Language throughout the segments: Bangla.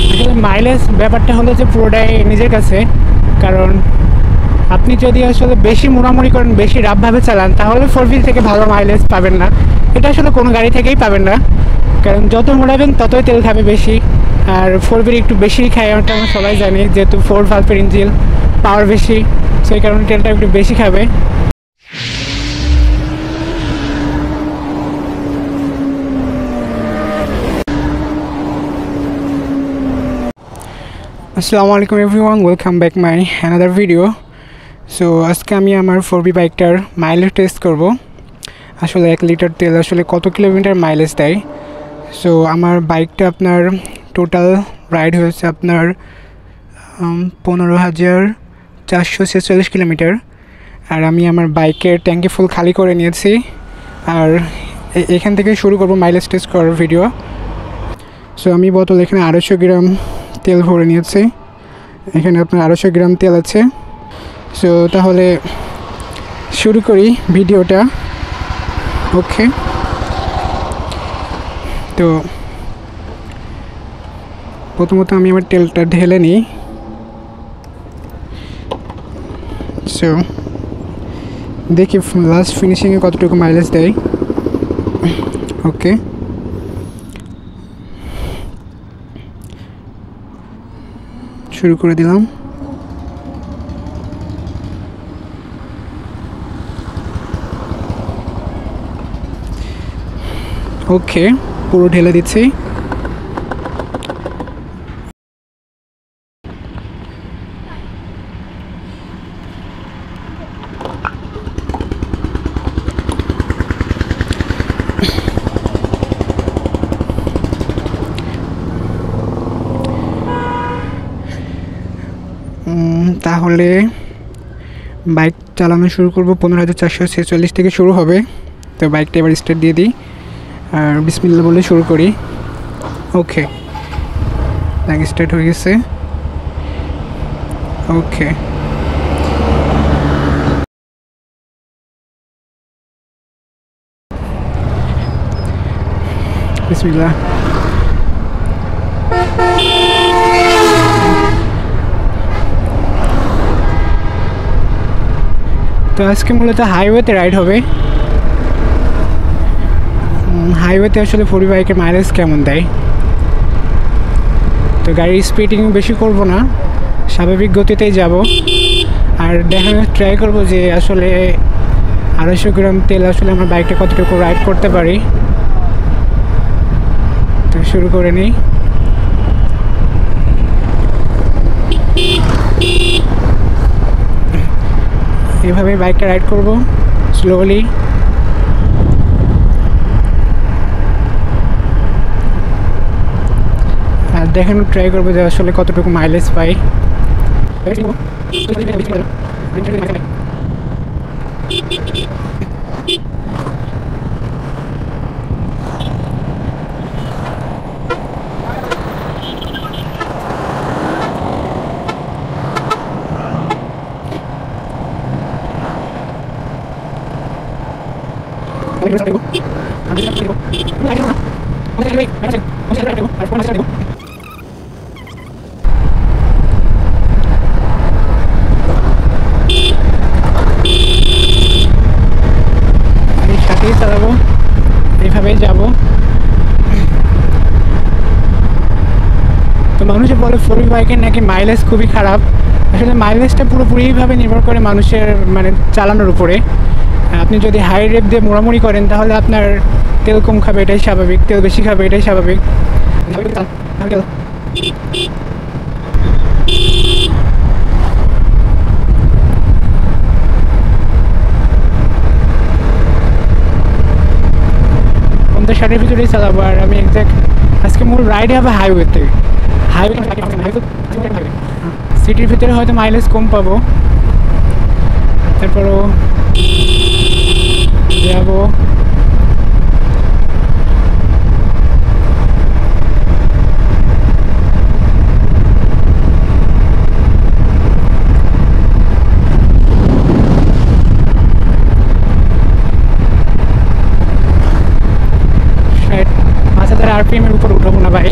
আসলে মাইলেজ ব্যাপারটা হলো যে পুরোটাই নিজের কাছে। কারণ আপনি যদি আসলে বেশি মোড়ামুড়ি করেন, বেশি রাফভাবে চালান, তাহলে 4V থেকে ভালো মাইলেজ পাবেন না। এটা আসলে কোনো গাড়ি থেকেই পাবেন না, কারণ যত মোড়াবেন ততই তেল খাবে বেশি। আর 4V একটু বেশি খায়, ওটা আমরা সবাই জানি, যেহেতু 4 ভালভের ইঞ্জিন, পাওয়ার বেশি, সেই কারণে তেলটা একটু বেশি খাবে। আসসালামু আলাইকুম everyone, welcome back my another video. So আজকে আমি আমার 4V বাইকটার মাইলেজ টেস্ট করব। আসলে 1 লিটার তেল আসলে কত কিলোমিটার মাইলেজ দেয়। সো আমার বাইকটা আপনার টোটাল রাইড হয়েছে আপনার 15,446 কিলোমিটার। আর আমি আমার বাইকের ট্যাঙ্কি ফুল খালি করে নিয়েছি। আর এখান থেকে শুরু করব মাইলেজ টেস্ট করার ভিডিও। সো আমি বোতল এখানে 250 গ্রাম তেল ভরে নিয়েছি। এখানে আপনার 250 গ্রাম তেল আছে। সো তাহলে শুরু করি ভিডিওটা। ওকে, তো প্রথমত আমি আমার তেলটা ঢেলে নিই। সো দেখি লাস্ট ফিনিশিংয়ে কতটুকু মাইলেজ দেয়। ওকে, শুরু করে দিলাম। ওকে, পুরো ঢেলে দিচ্ছি। তাহলে বাইক চালানো শুরু করব। 15,446 থেকে শুরু হবে। তো বাইকটা এবার স্টার্ট দিয়ে দিই আর বিসমিল্লাহ বলে শুরু করি। ওকে, বাইক স্টার্ট হয়ে গেছে। ওকে, বিসমিল্লাহ। তো আজকে মূলত হাইওয়েতে রাইড হবে। হাইওয়েতে আসলে 4V বাইকের মাইলেজ কেমন দেয়। তো গাড়ির স্পিডিং বেশি করব না, স্বাভাবিক গতিতেই যাব। আর দেখানোর ট্রাই করব যে আসলে 250 গ্রাম তেল আসলে আমার বাইকটা কতটুকু রাইড করতে পারি। তো শুরু করে নিই। এভাবে বাইকটা রাইড করব স্লোলি। আর দেখানোর ট্রাই করবো যে আসলে কতটুকু মাইলেজ পাই। সাথেই চালাবো, এইভাবেই যাব। তো মানুষে বলে 4V বাইকের নাকি মাইলেজ খুবই খারাপ। আসলে মাইলেজটা পুরোপুরিভাবে নির্ভর করে মানুষের মানে চালানোর উপরে। আপনি যদি হাই রেপ দিয়ে মোড়ামুড়ি করেন তাহলে আপনার তেল কম খাবে, এটাই স্বাভাবিক। তেল বেশি খাবে, এটাই স্বাভাবিক। আমাদের শাড়ির ভিতরেই চালাবো। আর আমি এক্স্যাক্ট আজকে মূল রাইডে হবে হাইওয়েতে। সিটির ভিতরে হয়তো মাইলেজ কম পাবো, তারপরও যাবো। RPM এর উপর উঠাবো না ভাই।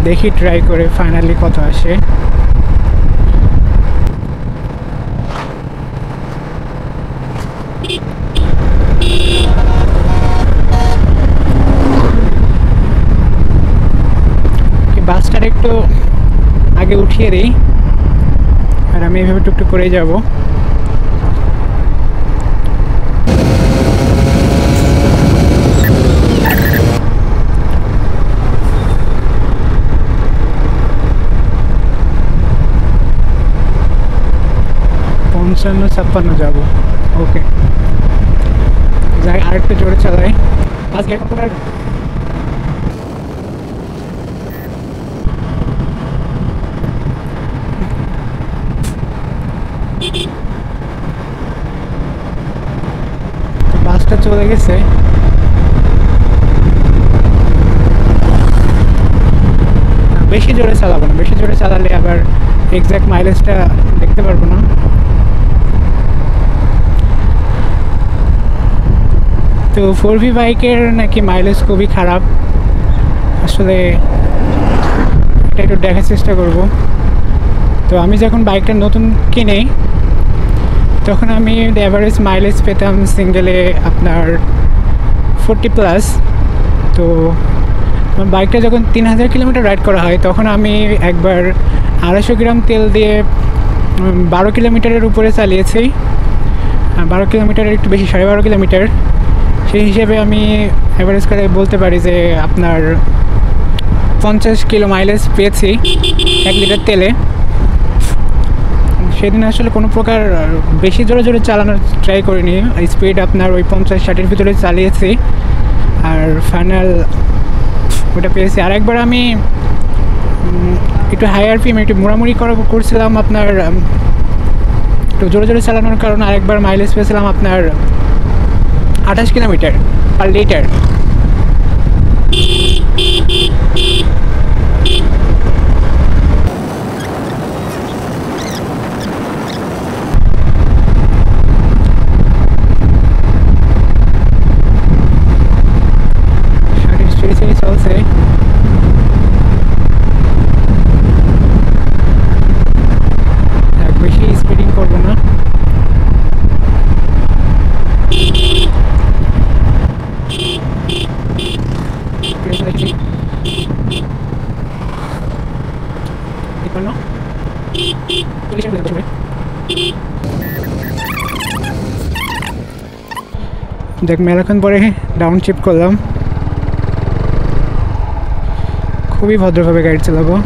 দেখি ট্রাই করে ফাইনালি কত আসে। বাসটার একটু আগে উঠিয়ে দিই, আর আমি এইভাবে টুকটুক করেই যাব। পঞ্চান্ন 56 যাব। ওকে, যাই আরেকটু জোরে চালাই। বাসটা চলে গেছে। বেশি জোরে চালাবো না, বেশি জোরে চালালে আবার এক্সাক্ট মাইলেজটা দেখতে পারবো না। তো 4V বাইকের নাকি মাইলেজ খুবই খারাপ, আসলে এটা একটু দেখার চেষ্টা করব। তো আমি যখন বাইকটা নতুন কিনে তখন আমি অ্যাভারেজ মাইলেজ পেতাম সিঙ্গেলে আপনার 40+। তো আমার বাইকটা যখন 3000 কিলোমিটার রাইড করা হয় তখন আমি একবার 250 গ্রাম তেল দিয়ে 12 কিলোমিটারের উপরে চালিয়েছি। 12 কিলোমিটারের একটু বেশি, 12.5 কিলোমিটার। সেই হিসেবে আমি অ্যাভারেজ করে বলতে পারি যে আপনার 50 কিলো মাইলেজ পেয়েছি 1 লিটার তেলে। সেদিন আসলে কোনো প্রকার বেশি জোরে জোরে চালানোর ট্রাই করিনি, স্পিড আপনার ওই 50-60-এর ভিতরে চালিয়েছি, আর ফাইনাল ওটা পেয়েছি। আর একবার আমি একটু হায়ার পিএম একটু মোড়ামুড়ি করছিলাম আপনার একটু জোরে জোরে চালানোর কারণে আরেকবার মাইলেজ পেয়েছিলাম আপনার 28 কিলোমিটার পার লিটার। চলছে বেশি স্পিডিং করবো না। দেখ মেলাক্ষণ পরে ডাউন শিফট করলাম, খুবই ভদ্রভাবে গাড়ি চালাবো।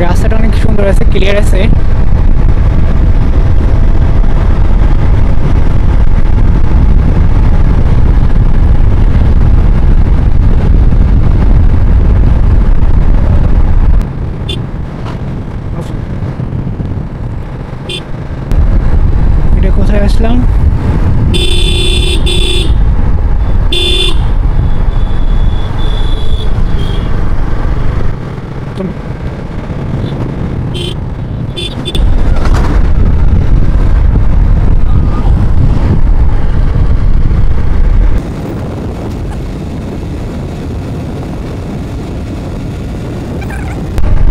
রাস্তাটা অনেক সুন্দর আছে, ক্লিয়ার আছে। এটা কোথায় আসলাম?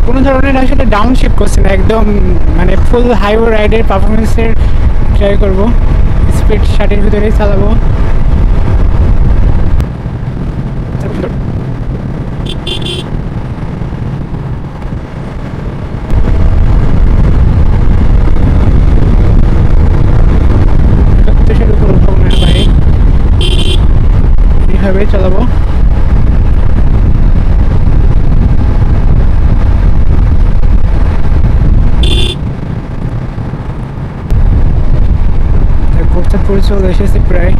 কোনো ধরনের আসলে ডাউন শিফট করছি না, একদম মানে ফুল হাইওয়ে রাইডের পারফরমেন্সের ট্রাই করবো। স্পিড 60-এর ভিতরেই চালাবো। এইভাবেই চালাবো। মিরপুরে চলে এসেছি প্রায়।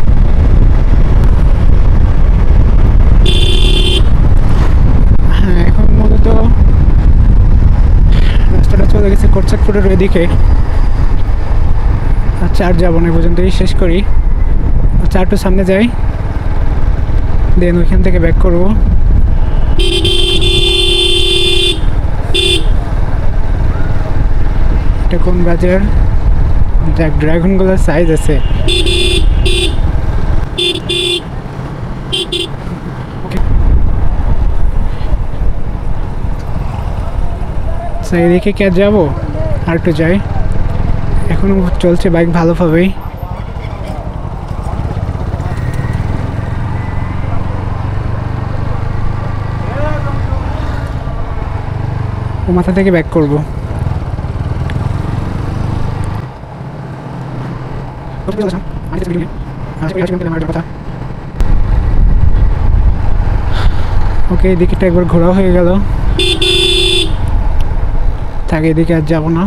হ্যাঁ, এখন মূলত রাস্তাটা চলে গেছে কোটচাঁদপুরের ওইদিকে। আচ্ছা, আর যাবো না, পর্যন্তই শেষ করি। আচ্ছা, একটু সামনে যাই, দেন ওইখান থেকে ব্যাক করবো। এটা কোন বাজার? দেখ, ড্রাগনগুলোর সাইজ আছে। এদিকে কে যাবো, আর একটু যাই। এখনো চলছে বাইক ভালোভাবেই। ও মাথা থেকে ব্যাক করবো। ওকে, এদিকেটা একবার ঘোরা হয়ে গেল। তাকে এদিকে আর যাবো না,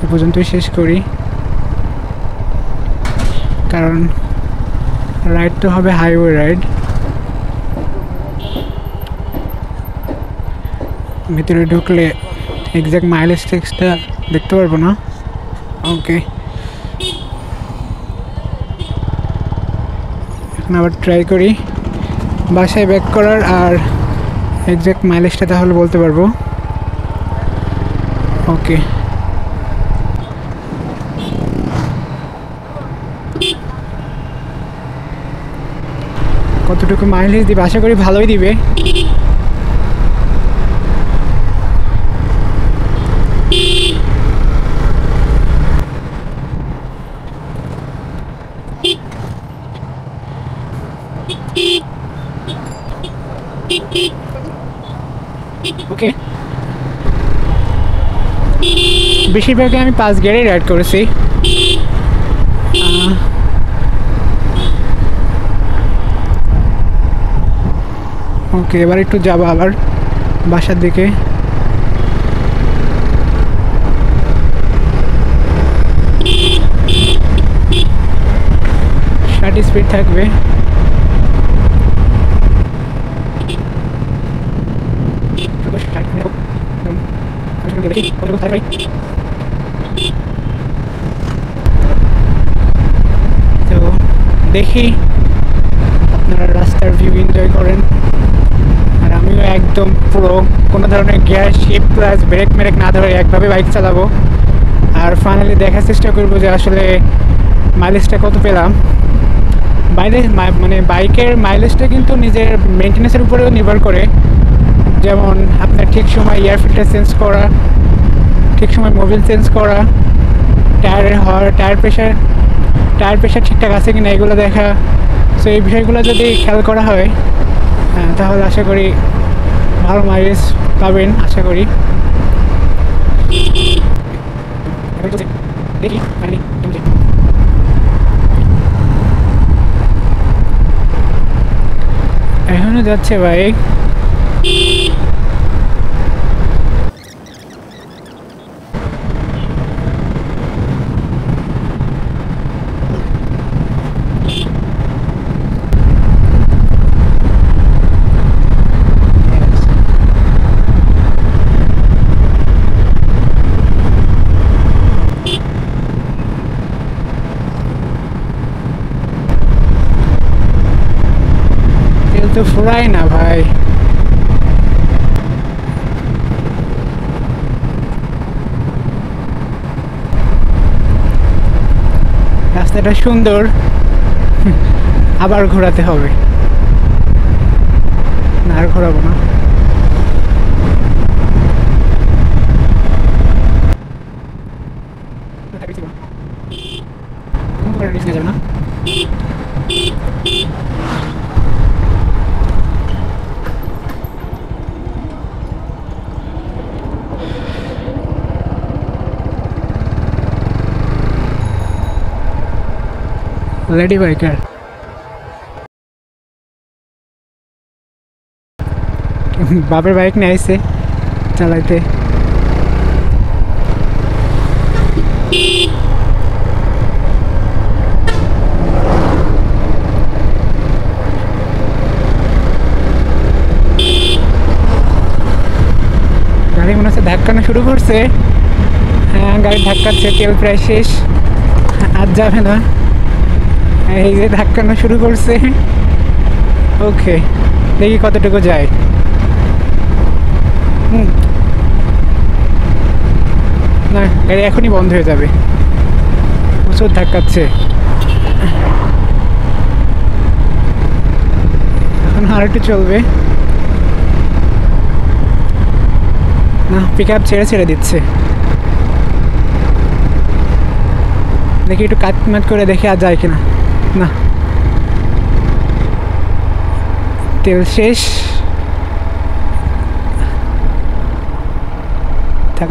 এ পর্যন্তই শেষ করি। কারণ রাইড তো হবে হাইওয়ে রাইড। ভিতরে ঢুকলে এক্সাক্ট মাইলেজ টেক্সটা দেখতে পারবো না। ওকে, এখন আবার ট্রাই করি বাসায় ব্যাক করার, আর এক্সাক্ট মাইলেজটা তাহলে বলতে পারবো। ওকে, কতটুকু মাইলেজ দিবে আশা করি ভালোই দিবে। ওকে, বেশিরভাগ আমি 5 গিয়ারেই রাইড করেছি। ওকে, এবার একটু যাবো আবার বাসার দিকে। 60 স্পিড থাকবে। তো দেখি আপনারা রাস্তার ভিউ এনজয় করেন, আর আমিও একদম পুরো কোনো ধরনের গিয়ার শিফট প্লাস ব্রেক মেরেক না ধরে একভাবে বাইক চালাবো। আর ফাইনালি দেখার চেষ্টা করবো যে আসলে মাইলেজটা কত পেলাম। মানে বাইকের মাইলেজটা কিন্তু নিজের মেনটেন্যান্সের উপরেও নির্ভর করে। যেমন আপনার ঠিক সময় এয়ার ফিল্টার চেঞ্জ করা, ঠিক সময় মোবিল চেঞ্জ করা, টায়ার প্রেশার ঠিকঠাক আছে কিনা এগুলো দেখা। সো এই বিষয়গুলো যদি খেয়াল করা হয় তাহলে আশা করি ভালো মাইলেজ পাবেন আশা করি। দেখি এখনো যাচ্ছে বাইক। তো ফুরাই না ভাই, রাস্তাটা সুন্দর, আবার ঘোরাতে হবে। না, আর ঘোরাবো না। যাবে না। লেডি বাইকার বাপের বাইক নিয়ে আইছে চালাইতে। ধাক্কানো শুরু করছে। হ্যাঁ, গাড়ি ধাক্কাচ্ছে, তেল প্রায় শেষ, আর যাবে না। এই যে ধাক্কানো শুরু করছে। ওকে, দেখি কতটুকু যায়। না, গাড়ি এখনই বন্ধ হয়ে যাবে, প্রচুর ধাক্কাচ্ছে। এখন আর একটু চলবে না, পিক আপ ছেড়ে দিচ্ছে। দেখি একটু কাটমাট করে দেখি আর যায় কিনা। না, তেল শেষ।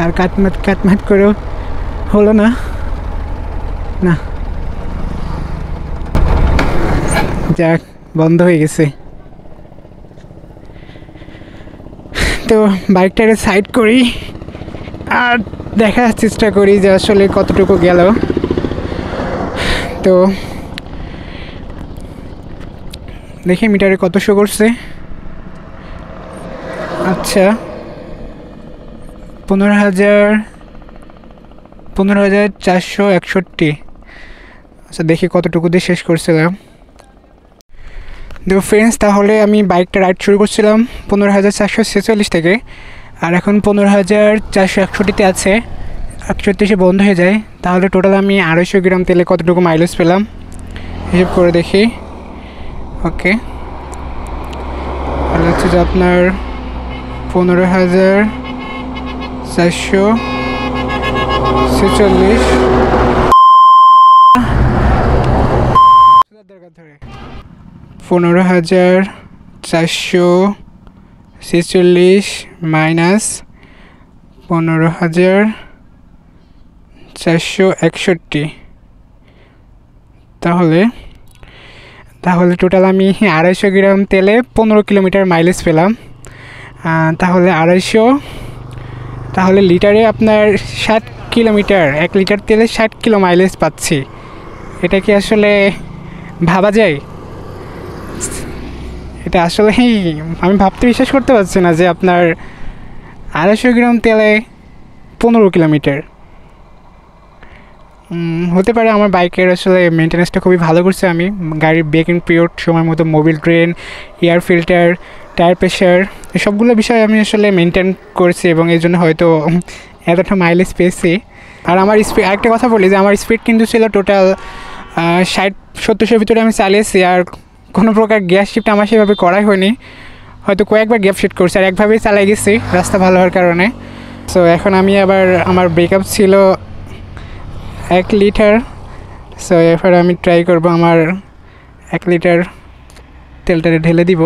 আর কাটমাট করেও হলো না। না, যাক, বন্ধ হয়ে গেছে। তো বাইকটাকে সাইড করি আর দেখার চেষ্টা করি যে আসলে কতটুকু গেল। তো দেখি মিটারে কত শো করছে। আচ্ছা, 15,461। আচ্ছা, দেখি কতটুকু দিয়ে শেষ করছিলাম। দেখো ফ্রেন্ডস, তাহলে আমি বাইকটা রাইড শুরু করছিলাম 15,446 থেকে, আর এখন 15,461-তে আছে। 38-এ বন্ধ হয়ে যায়। তাহলে টোটাল আমি 250 গ্রাম তেলে কতটুকু মাইলেজ পেলাম হিসেব করে দেখি। ওকে, তাহলে হচ্ছে যে আপনার 15,446 15,446 মাইনাস 15,461, তাহলে টোটাল আমি 250 গ্রাম তেলে 15 কিলোমিটার মাইলেজ পেলাম। তাহলে 250, তাহলে লিটারে আপনার 60 কিলোমিটার, 1 লিটার তেলে 60 কিলো মাইলেজ পাচ্ছি। এটা কি আসলে ভাবা যায়? এটা আসলে আমি ভাবতে বিশ্বাস করতে পারছি না যে আপনার 250 গ্রাম তেলে 15 কিলোমিটার। হতে পারে আমার বাইকের আসলে মেনটেন্যান্সটা খুবই ভালো করছে আমি। গাড়ির ব্রেকিং পিরিয়ড সময় মতো, Mobil drain, air filter, tyre pressure, সবগুলো বিষয় আমি আসলে মেনটেন করেছি এবং এই জন্য হয়তো এতটা মাইলেজ পেয়েছি। আর আমার স্পিড, আরেকটা কথা বলি যে আমার স্পিড কিন্তু ছিল টোটাল 60-70-এর ভিতরে আমি চালিয়েছি। আর কোনো প্রকার গ্যাস শিফট আমার সেভাবে করাই হয়নি, হয়তো কয়েকবার গ্যাপ শিফট করছি, আর একভাবেই চালাই গেছি রাস্তা ভালো হওয়ার কারণে। সো এখন আমি আবার, আমার ব্রেকআপ ছিল 1 লিটার। সো এরপর আমি ট্রাই করব আমার 1 লিটার তেলটারে ঢেলে দিব।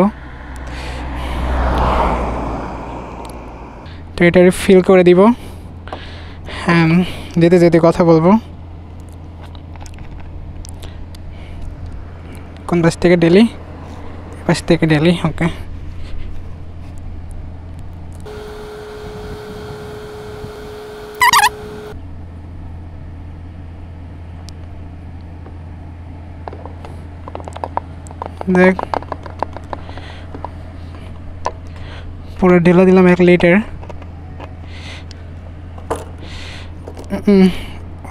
তো এটা ফিল করে দিব। হ্যাঁ, যেতে যেতে কথা বলবো। কোন পাশ থেকে ঢেলি? পাশ থেকে ঢেলি। ওকে, দেখ পুরো ঢেলা দিলাম 1 লিটার।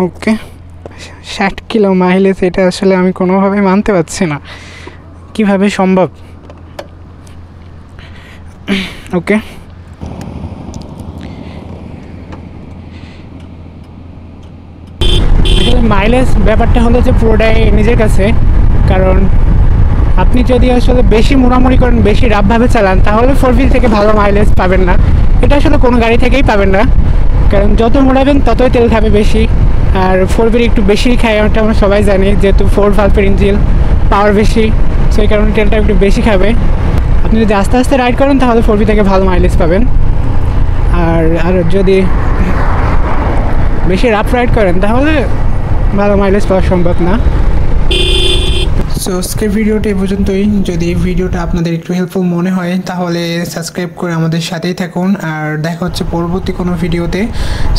ওকে, 60 কিলো মাইলেজ, এটা আসলে আমি কোনোভাবে মানতে পারছি না, কিভাবে সম্ভব। ওকে, আসলে মাইলেজ ব্যাপারটা হলো যে পুরোটাই নিজের কাছে। কারণ আপনি যদি আসলে বেশি মোড়ামুড়ি করেন, বেশি রাফভাবে চালান, তাহলে 4V থেকে ভালো মাইলেজ পাবেন না। এটা আসলে কোনো গাড়ি থেকেই পাবেন না, কারণ যত মোড়াবেন ততই তেল খাবে বেশি। আর 4V একটু বেশি খায়, ওটা আমরা সবাই জানি, যেহেতু 4 ভালভের ইঞ্জিন, পাওয়ার বেশি, সেই কারণে তেলটা একটু বেশি খাবে। আপনি যদি আস্তে আস্তে রাইড করেন তাহলে 4V থেকে ভালো মাইলেজ পাবেন। আর যদি বেশি রাফ রাইড করেন তাহলে ভালো মাইলেজ পাওয়া সম্ভব না। সো আজকের ভিডিওটা এই পর্যন্তই। যদি এই ভিডিওটা আপনাদের একটু হেল্পফুল মনে হয় তাহলে সাবস্ক্রাইব করে আমাদের সাথেই থাকুন, আর দেখা হচ্ছে পরবর্তী কোনো ভিডিওতে।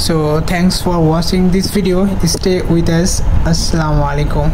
So thanks for watching this video, stay with us. আসসালামু আলাইকুম।